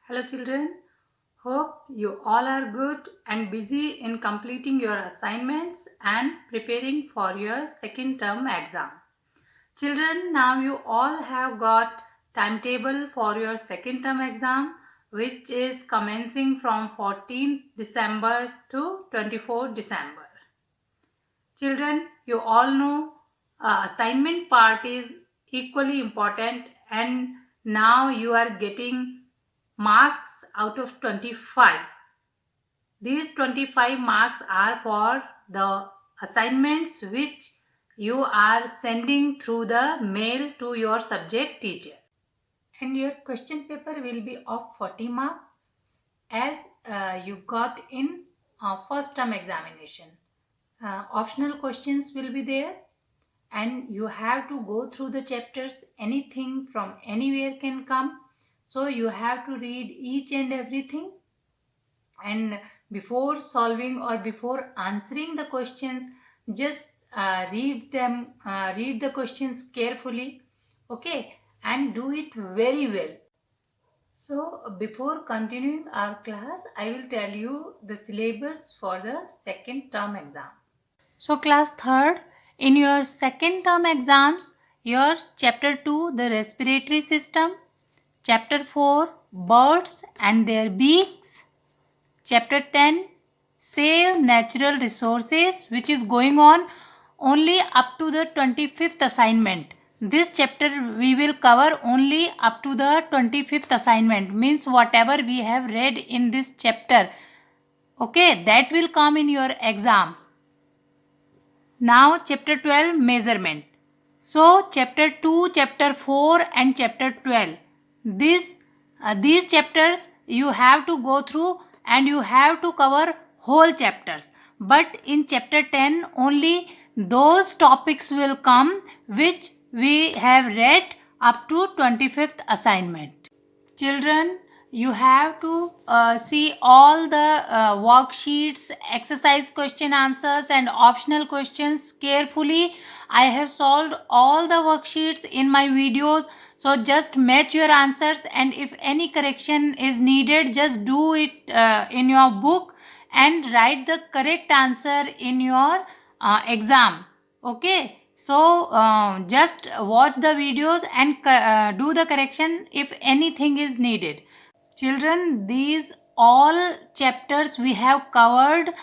Hello children, hope you all are good and busy in completing your assignments and preparing for your second term exam. Children, now you all have got timetable for your second term exam which is commencing from 14th December to 24th December. Children, you all know assignment part is equally important and now you are getting marks out of 25. These 25 marks are for the assignments which you are sending through the mail to your subject teacher. And your question paper will be of 40 marks as you got in first term examination. Optional questions will be there and you have to go through the chapters. Anything from anywhere can come, so you have to read each and everything, and before solving or before answering the questions, just read the questions carefully, okay, and do it very well. So before continuing our class, I will tell you the syllabus for the second term exam. So class 3rd, in your second term exams, your chapter 2, the respiratory system, chapter 4, birds and their beaks, chapter 10, save natural resources, which is going on only up to the 25th assignment. This chapter we will cover only up to the 25th assignment, means whatever we have read in this chapter, okay, that will come in your exam. Now chapter 12, measurement. So chapter 2, chapter 4 and chapter 12. These chapters you have to go through and you have to cover whole chapters. But in chapter 10 only those topics will come which we have read up to 25th assignment. Children, you have to see all the worksheets, exercise question answers and optional questions carefully. I have solved all the worksheets in my videos, so just match your answers, and if any correction is needed, just do it in your book and write the correct answer in your exam, okay. So just watch the videos and do the correction if anything is needed. Children, these all chapters we have covered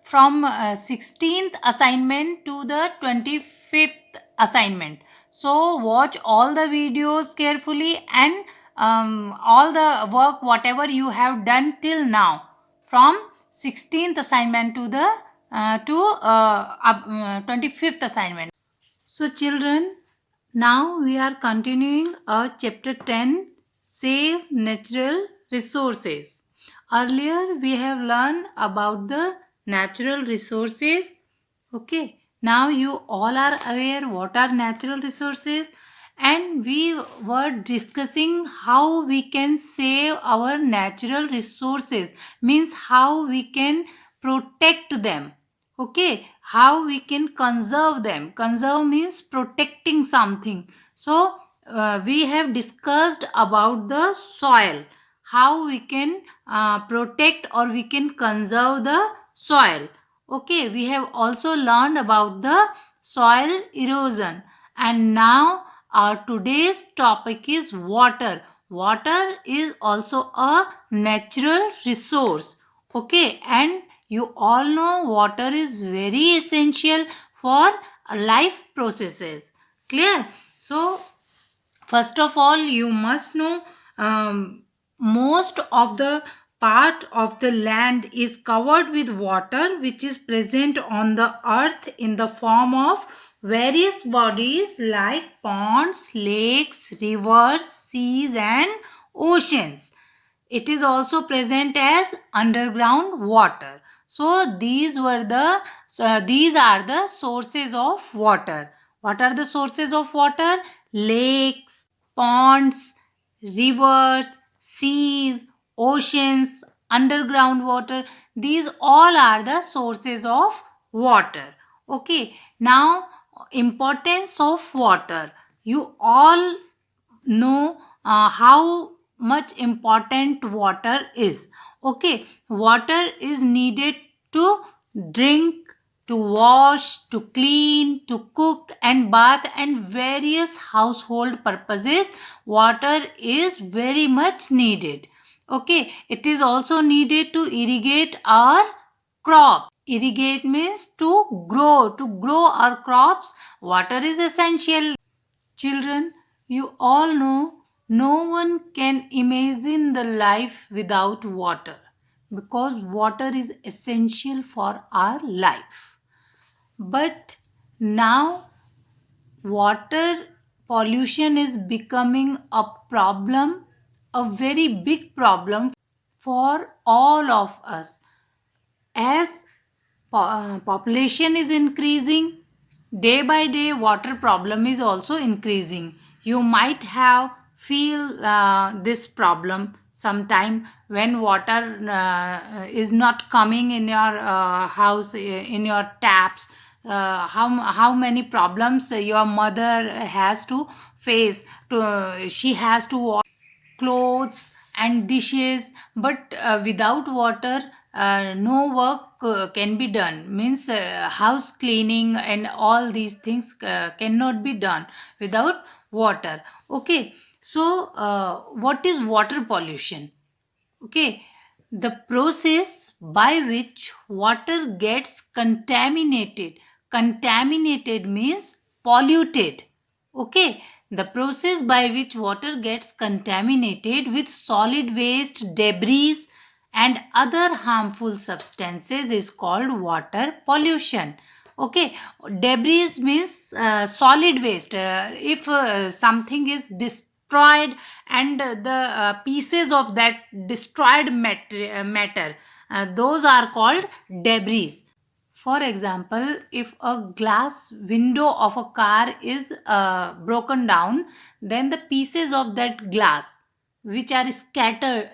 from 16th assignment to the 25th assignment. So watch all the videos carefully and all the work whatever you have done till now from 16th assignment to the 25th assignment. So children, now we are continuing our chapter 10, save natural resources. Earlier we have learned about the natural resources. Okay, now you all are aware what are natural resources, and we were discussing how we can save our natural resources, means how we can protect them, okay, how we can conserve them. Conserve means protecting something. So we have discussed about the soil, how we can protect or we can conserve the soil, okay. We have also learned about the soil erosion, and now our today's topic is water. Water is also a natural resource, okay, and you all know water is very essential for life processes. Clear? So first of all, you must know most of the part of the land is covered with water which is present on the earth in the form of various bodies like ponds, lakes, rivers, seas and oceans. It is also present as underground water. So these are the sources of water. What are the sources of water? Lakes, ponds, rivers, seas, oceans, underground water. These all are the sources of water. Okay. Now, importance of water. You all know how much important water is. Okay, water is needed to drink, to wash, to clean, to cook and bath and various household purposes. Water is very much needed. Okay, it is also needed to irrigate our crop. Irrigate means to grow our crops. Water is essential. Children, you all know no one can imagine the life without water because water is essential for our life. But now water pollution is becoming a problem, a very big problem for all of us. As population is increasing, day by day water problem is also increasing. You might have feel this problem sometime when water is not coming in your house, in your taps. How many problems your mother has to face, to she has to wash clothes and dishes, but without water no work can be done. Means house cleaning and all these things cannot be done without water. Okay, so what is water pollution? Okay, the process by which water gets contaminated. Contaminated means polluted. Okay, the process by which water gets contaminated with solid waste, debris, and other harmful substances is called water pollution. Okay, debris means solid waste. If something is destroyed and the pieces of that destroyed matter, those are called debris. For example, if a glass window of a car is broken down, then the pieces of that glass which are scattered,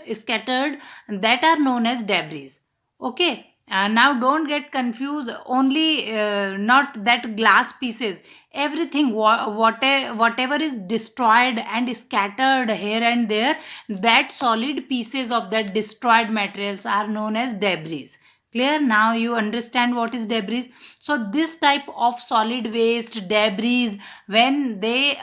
that are known as debris. Okay, now don't get confused. Only not that glass pieces. Everything, whatever is destroyed and scattered here and there, that solid pieces of that destroyed materials are known as debris. Clear? Now you understand what is debris. So this type of solid waste, debris, when they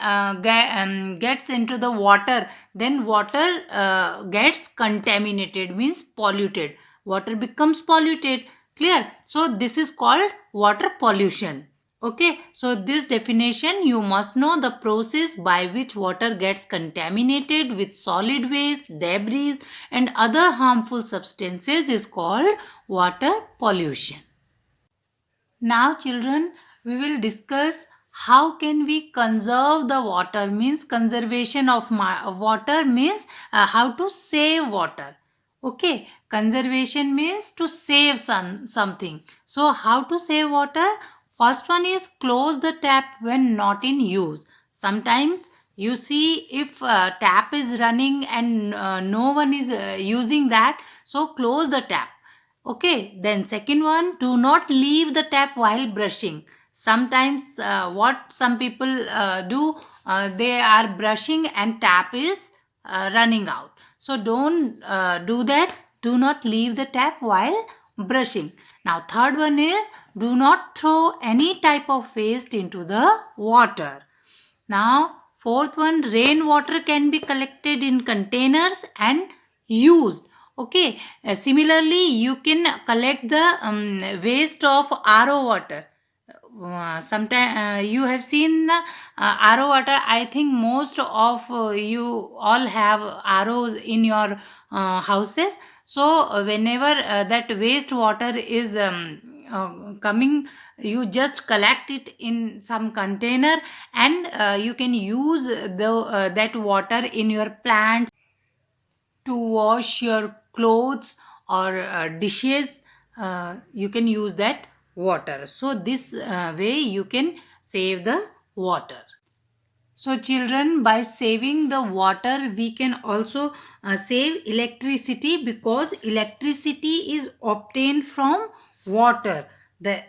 gets into the water, then water gets contaminated, means polluted. Water becomes polluted. Clear? So this is called water pollution. Okay, so this definition you must know: the process by which water gets contaminated with solid waste, debris, and other harmful substances is called water pollution. Now children, we will discuss how can we conserve the water. Means conservation of water means how to save water. Okay, conservation means to save something. So how to save water? First one is close the tap when not in use. Sometimes you see if tap is running and no one is using that, so close the tap. Okay, then second one, do not leave the tap while brushing. Sometimes what some people do, they are brushing and tap is running out. So don't do that. Do not leave the tap while brushing. Now third one is, do not throw any type of waste into the water. Now fourth one, rainwater can be collected in containers and used. Okay, similarly you can collect the waste of RO water. Sometime you have seen RO water. I think most of you all have ROs in your houses. So whenever that waste water is coming, you just collect it in some container and you can use that water in your plants, to wash your clothes or dishes. You can use that water. So this way you can save the water. So children, by saving the water we can also save electricity, because electricity is obtained from water. The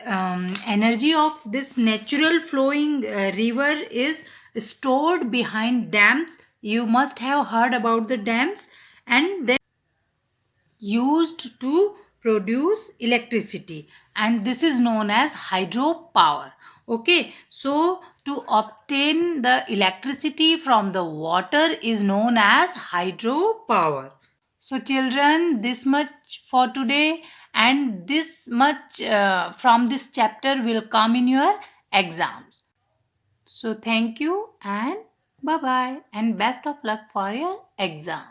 energy of this natural flowing river is stored behind dams you must have heard about the dams, and they used to produce electricity, and this is known as hydropower. Okay, so to obtain the electricity from the water is known as hydropower. So children, this much for today, and this much from this chapter will come in your exams. So thank you and bye bye and best of luck for your exam.